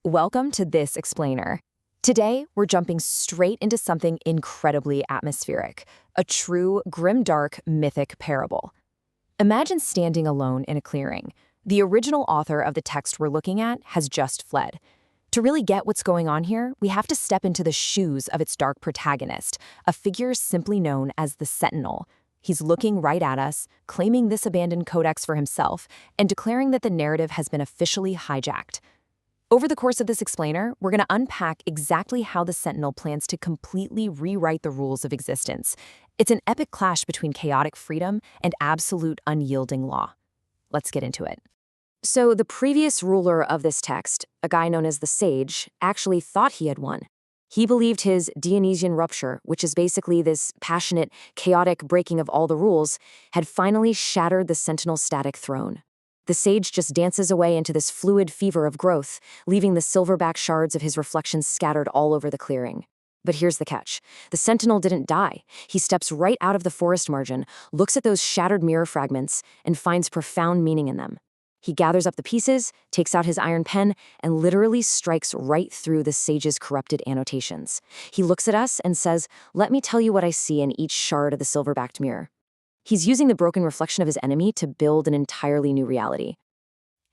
Welcome to this explainer. Today, we're jumping straight into something incredibly atmospheric, a true grimdark mythic parable. Imagine standing alone in a clearing. The original author of the text we're looking at has just fled. To really get what's going on here, we have to step into the shoes of its dark protagonist, a figure simply known as the Sentinel. He's looking right at us, claiming this abandoned codex for himself, and declaring that the narrative has been officially hijacked. Over the course of this explainer, we're going to unpack exactly how the Sentinel plans to completely rewrite the rules of existence. It's an epic clash between chaotic freedom and absolute unyielding law. Let's get into it. So the previous ruler of this text, a guy known as the Sage, actually thought he had won. He believed his Dionysian rupture, which is basically this passionate, chaotic breaking of all the rules, had finally shattered the Sentinel's static throne. The Sage just dances away into this fluid fever of growth, leaving the silverback shards of his reflections scattered all over the clearing. But here's the catch. The Sentinel didn't die. He steps right out of the forest margin, looks at those shattered mirror fragments, and finds profound meaning in them. He gathers up the pieces, takes out his iron pen, and literally strikes right through the Sage's corrupted annotations. He looks at us and says, "Let me tell you what I see in each shard of the silver-backed mirror." He's using the broken reflection of his enemy to build an entirely new reality.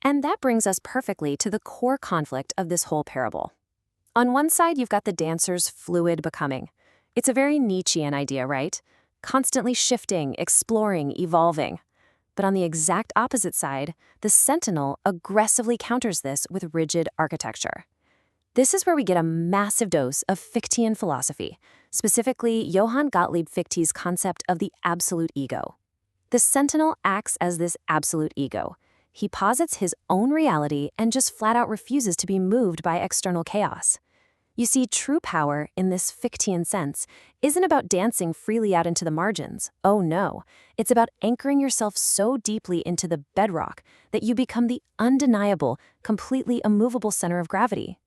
And that brings us perfectly to the core conflict of this whole parable. On one side, you've got the dancer's fluid becoming. It's a very Nietzschean idea, right? Constantly shifting, exploring, evolving. But on the exact opposite side, the Sentinel aggressively counters this with rigid architecture. This is where we get a massive dose of Fichtean philosophy, specifically Johann Gottlieb Fichte's concept of the absolute ego. The Sentinel acts as this absolute ego. He posits his own reality and just flat out refuses to be moved by external chaos. You see, true power, in this Fichtean sense, isn't about dancing freely out into the margins. Oh no, it's about anchoring yourself so deeply into the bedrock that you become the undeniable, completely immovable center of gravity.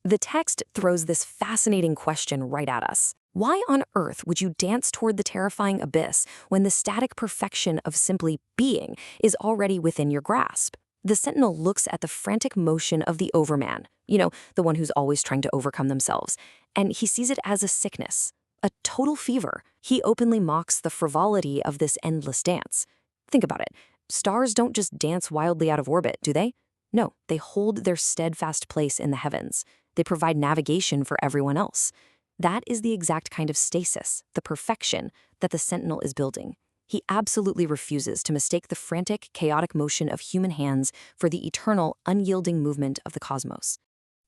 The text throws this fascinating question right at us. Why on earth would you dance toward the terrifying abyss when the static perfection of simply being is already within your grasp? The Sentinel looks at the frantic motion of the overman, the one who's always trying to overcome themselves, and he sees it as a sickness, a total fever. He openly mocks the frivolity of this endless dance. Think about it. Stars don't just dance wildly out of orbit, do they? No, they hold their steadfast place in the heavens. They provide navigation for everyone else. That is the exact kind of stasis, the perfection, that the Sentinel is building. He absolutely refuses to mistake the frantic, chaotic motion of human hands for the eternal, unyielding movement of the cosmos.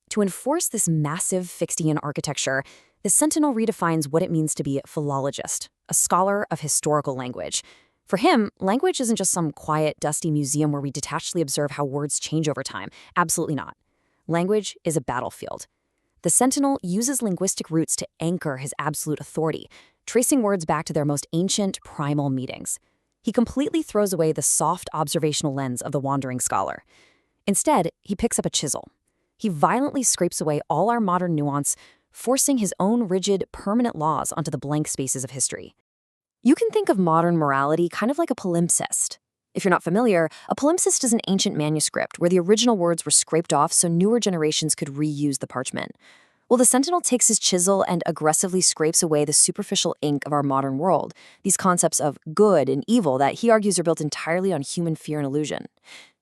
To enforce this massive Fichtean architecture, the Sentinel redefines what it means to be a philologist, a scholar of historical language. For him, language isn't just some quiet, dusty museum where we detachedly observe how words change over time. Absolutely not. Language is a battlefield. The Sentinel uses linguistic roots to anchor his absolute authority, tracing words back to their most ancient, primal meetings. He completely throws away the soft observational lens of the wandering scholar. Instead, he picks up a chisel. He violently scrapes away all our modern nuance, forcing his own rigid, permanent laws onto the blank spaces of history. You can think of modern morality kind of like a palimpsest. If you're not familiar, a palimpsest is an ancient manuscript where the original words were scraped off so newer generations could reuse the parchment. Well, the Sentinel takes his chisel and aggressively scrapes away the superficial ink of our modern world, these concepts of good and evil that he argues are built entirely on human fear and illusion.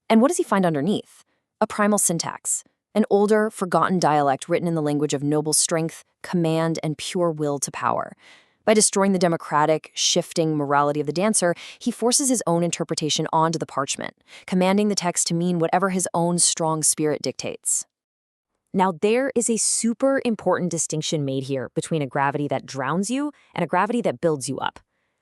And what does he find underneath? A primal syntax, an older, forgotten dialect written in the language of noble strength, command, and pure will to power. By destroying the democratic, shifting morality of the dancer, he forces his own interpretation onto the parchment, commanding the text to mean whatever his own strong spirit dictates. Now, there is a super important distinction made here between a gravity that drowns you and a gravity that builds you up.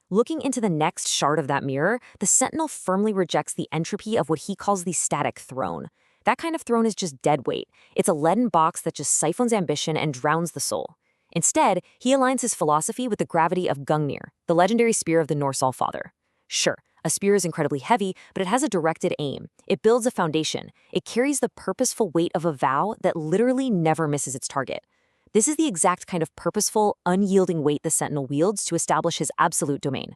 Looking into the next shard of that mirror, the Sentinel firmly rejects the entropy of what he calls the static throne. That kind of throne is just dead weight. It's a leaden box that just siphons ambition and drowns the soul. Instead, he aligns his philosophy with the gravity of Gungnir, the legendary spear of the Norse Allfather. Sure, a spear is incredibly heavy, but it has a directed aim. It builds a foundation. It carries the purposeful weight of a vow that literally never misses its target. This is the exact kind of purposeful, unyielding weight the Sentinel wields to establish his absolute domain.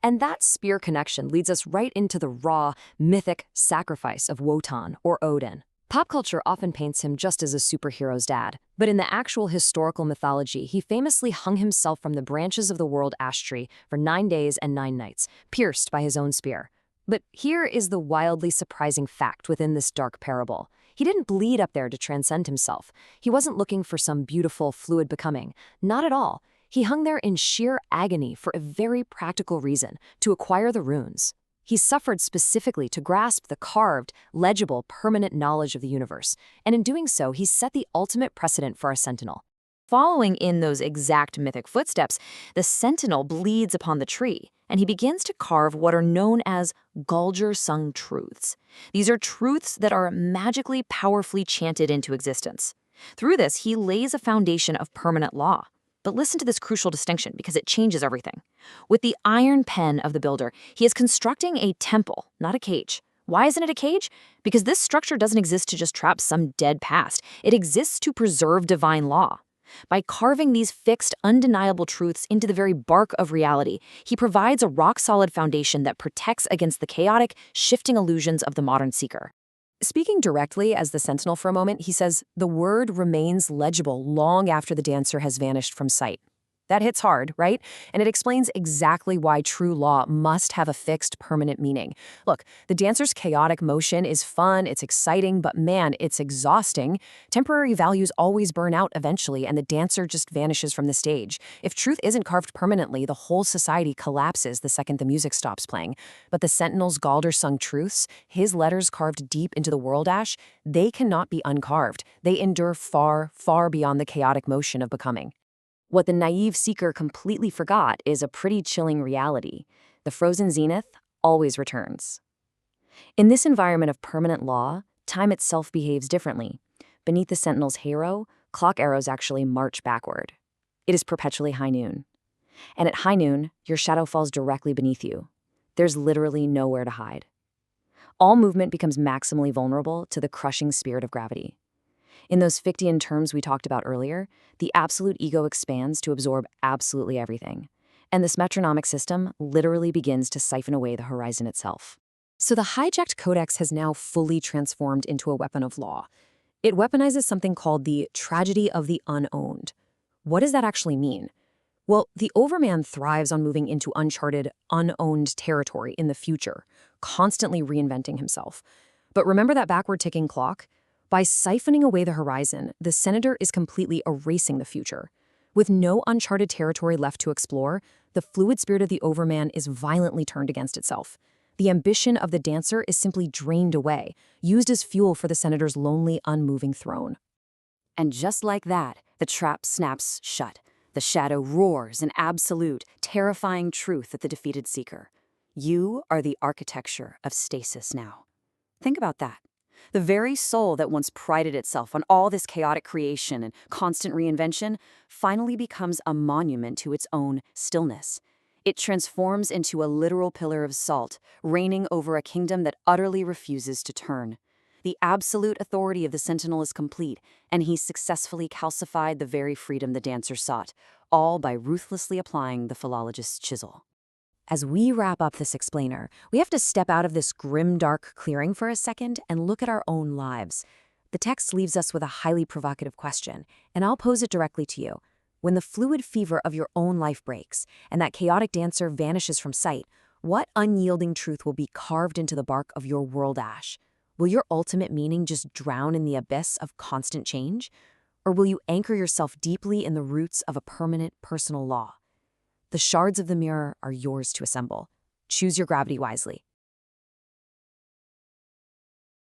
And that spear connection leads us right into the raw, mythic sacrifice of Wotan, or Odin. Pop culture often paints him just as a superhero's dad, but in the actual historical mythology, he famously hung himself from the branches of the world ash tree for 9 days and 9 nights, pierced by his own spear. But here is the wildly surprising fact within this dark parable. He didn't bleed up there to transcend himself. He wasn't looking for some beautiful, fluid becoming. Not at all. He hung there in sheer agony for a very practical reason, to acquire the runes. He suffered specifically to grasp the carved, legible, permanent knowledge of the universe, and in doing so, he set the ultimate precedent for our sentinel. Following in those exact mythic footsteps, the sentinel bleeds upon the tree, and he begins to carve what are known as Galger-sung truths. These are truths that are magically, powerfully chanted into existence. Through this, he lays a foundation of permanent law. But listen to this crucial distinction because it changes everything. With the iron pen of the builder, he is constructing a temple, not a cage. Why isn't it a cage? Because this structure doesn't exist to just trap some dead past. It exists to preserve divine law. By carving these fixed, undeniable truths into the very bark of reality, he provides a rock-solid foundation that protects against the chaotic, shifting illusions of the modern seeker. Speaking directly as the sentinel for a moment, he says, the word remains legible long after the dancer has vanished from sight. That hits hard, right? And it explains exactly why true law must have a fixed, permanent meaning. Look, the dancer's chaotic motion is fun, it's exciting, but man, it's exhausting. Temporary values always burn out eventually, and the dancer just vanishes from the stage. If truth isn't carved permanently, the whole society collapses the second the music stops playing. But the sentinel's Galder-sung truths, his letters carved deep into the world ash, they cannot be uncarved. They endure far, far beyond the chaotic motion of becoming. What the naive seeker completely forgot is a pretty chilling reality. The frozen zenith always returns. In this environment of permanent law, time itself behaves differently. Beneath the sentinel's halo, clock arrows actually march backward. It is perpetually high noon. And at high noon, your shadow falls directly beneath you. There's literally nowhere to hide. All movement becomes maximally vulnerable to the crushing spirit of gravity. In those Fichtean terms we talked about earlier, the absolute ego expands to absorb absolutely everything. And this metronomic system literally begins to siphon away the horizon itself. So the Hijacked Codex has now fully transformed into a weapon of law. It weaponizes something called the tragedy of the unowned. What does that actually mean? Well, the Overman thrives on moving into uncharted, unowned territory in the future, constantly reinventing himself. But remember that backward ticking clock? By siphoning away the horizon, the senator is completely erasing the future. With no uncharted territory left to explore, the fluid spirit of the Overman is violently turned against itself. The ambition of the dancer is simply drained away, used as fuel for the senator's lonely, unmoving throne. And just like that, the trap snaps shut. The shadow roars in absolute, terrifying truth at the defeated seeker. You are the architecture of stasis now. Think about that. The very soul that once prided itself on all this chaotic creation and constant reinvention finally becomes a monument to its own stillness. It transforms into a literal pillar of salt, reigning over a kingdom that utterly refuses to turn. The absolute authority of the sentinel is complete, and he's successfully calcified the very freedom the dancer sought, all by ruthlessly applying the philologist's chisel. As we wrap up this explainer, we have to step out of this grim, dark clearing for a second and look at our own lives. The text leaves us with a highly provocative question, and I'll pose it directly to you. When the fluid fever of your own life breaks, and that chaotic dancer vanishes from sight, what unyielding truth will be carved into the bark of your world ash? Will your ultimate meaning just drown in the abyss of constant change? Or will you anchor yourself deeply in the roots of a permanent personal law? The shards of the mirror are yours to assemble. Choose your gravity wisely.